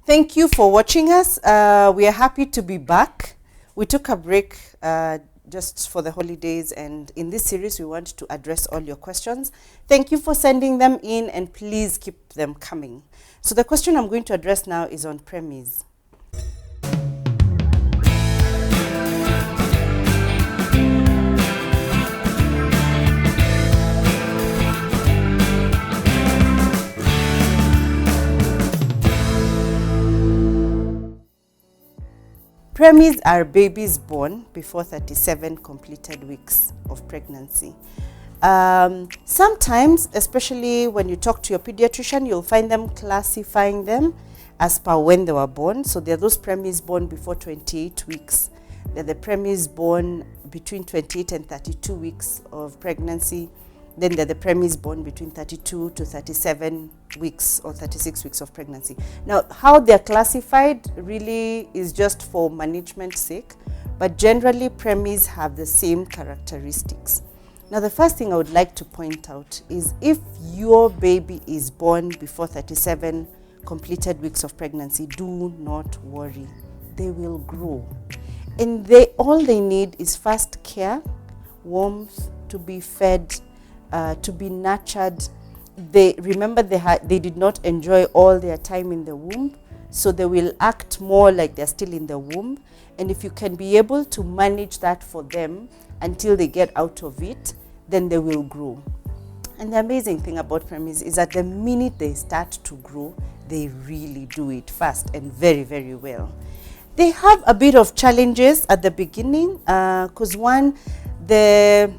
Thank you for watching us. We are happy to be back. We took a break just for the holidays, and in this series we want to address all your questions. Thank you for sending them in, and please keep them coming. So the question I'm going to address now is on preemies. Preemies are babies born before 37 completed weeks of pregnancy. Sometimes, especially when you talk to your pediatrician, you'll find them classifying them as per when they were born. So there are those preemies born before 28 weeks. There are the preemies born between 28 and 32 weeks of pregnancy. Then there are the preemies born between 32 to 37 weeks or 36 weeks of pregnancy. Now, how they're classified really is just for management's sake, but generally preemies have the same characteristics. Now, the first thing I would like to point out is if your baby is born before 37 completed weeks of pregnancy, do not worry. They will grow. And all they need is first care, warmth, to be fed, to be nurtured. They did not enjoy all their time in the womb, so they will act more like they're still in the womb. And if you can be able to manage that for them until they get out of it, then they will grow. And the amazing thing about preemies is that the minute they start to grow, they really do it fast and very, very well. They have a bit of challenges at the beginning because one, they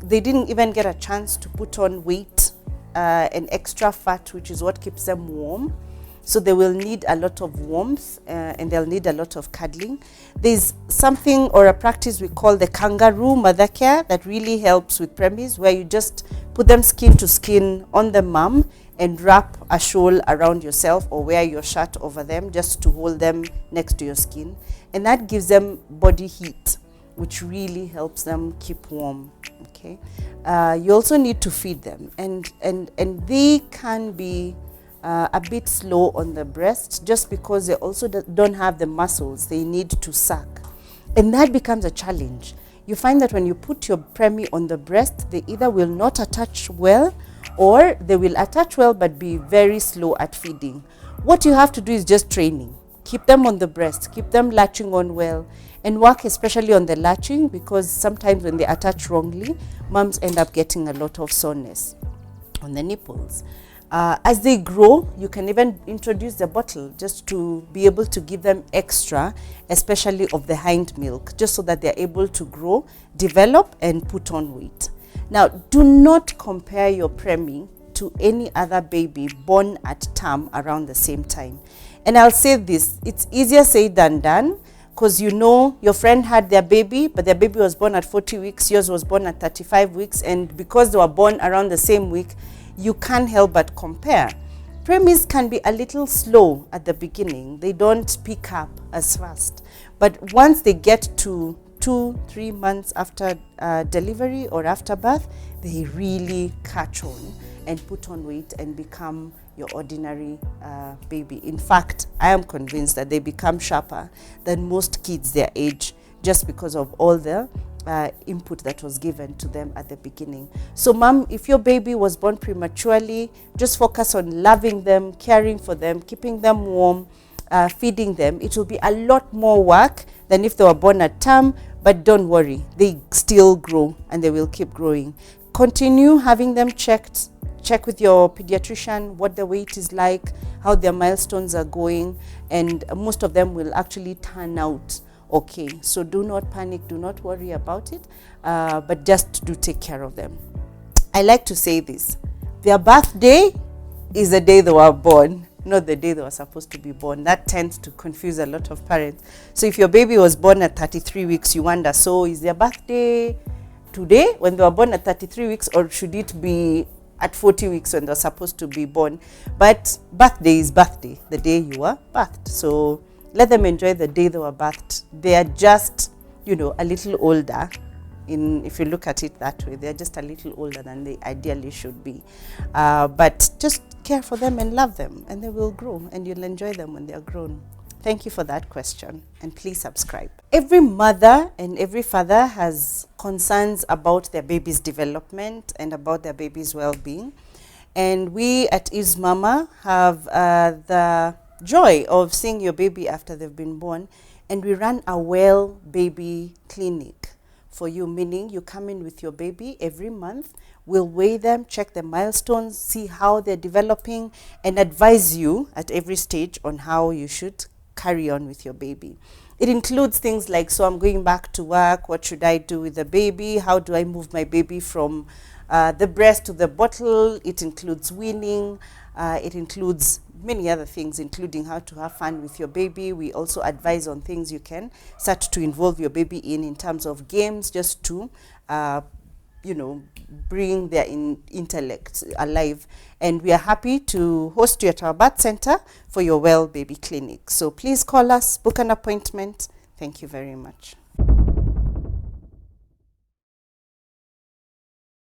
didn't even get a chance to put on weight and extra fat, which is what keeps them warm. So they will need a lot of warmth and they'll need a lot of cuddling. There's something or a practice we call the kangaroo mother care that really helps with preemies, where you just put them skin to skin on the mom and wrap a shawl around yourself or wear your shirt over them just to hold them next to your skin. And that gives them body heat, which really helps them keep warm. Okay, you also need to feed them, and they can be a bit slow on the breast just because they also don't have the muscles they need to suck, and that becomes a challenge. You find that when you put your preemie on the breast, they either will not attach well or they will attach well but be very slow at feeding. What you have to do is just training. Keep them on the breast, keep them latching on well, and work especially on the latching, because sometimes when they attach wrongly, moms end up getting a lot of soreness on the nipples. As they grow, you can even introduce the bottle just to be able to give them extra, especially of the hind milk, just so that they're able to grow, develop, and put on weight. Now, do not compare your preemie to any other baby born at term around the same time. And I'll say this, it's easier said than done, because you know your friend had their baby, but their baby was born at 40 weeks, yours was born at 35 weeks, and because they were born around the same week, you can't help but compare. Preemies can be a little slow at the beginning. They don't pick up as fast. But once they get to 2-3 months after delivery or after birth, they really catch on and put on weight and become your ordinary baby. In fact, I am convinced that they become sharper than most kids their age just because of all the input that was given to them at the beginning. So mom, if your baby was born prematurely, just focus on loving them, caring for them, keeping them warm, feeding them. It will be a lot more work than if they were born at term, but don't worry, they still grow and they will keep growing. Continue having them checked. Check with your pediatrician what the weight is like, how their milestones are going, and most of them will actually turn out okay. So do not panic, do not worry about it, but just do take care of them. I like to say this, their birthday is the day they were born, not the day they were supposed to be born. That tends to confuse a lot of parents. So if your baby was born at 33 weeks, you wonder, so is their birthday today when they were born at 33 weeks, or should it be at 40 weeks when they're supposed to be born? But birthday is birthday, the day you were birthed. So let them enjoy the day they were birthed. They are just, a little older. If you look at it that way, they're just a little older than they ideally should be. But just care for them and love them, and they will grow, and you'll enjoy them when they're grown. Thank you for that question, and please subscribe. Every mother and every father has concerns about their baby's development and about their baby's well-being. And we at Evesmama have the joy of seeing your baby after they've been born, and we run a well baby clinic for you, meaning you come in with your baby every month. We'll weigh them, check the milestones, see how they're developing, and advise you at every stage on how you should carry on with your baby. It includes things like, so I'm going back to work, what should I do with the baby? How do I move my baby from the breast to the bottle? It includes weaning. It includes many other things, including how to have fun with your baby. We also advise on things you can start to involve your baby in terms of games, just to bring their intellect alive. And we are happy to host you at our birth center for your well baby clinic. So please call us, book an appointment. Thank you very much.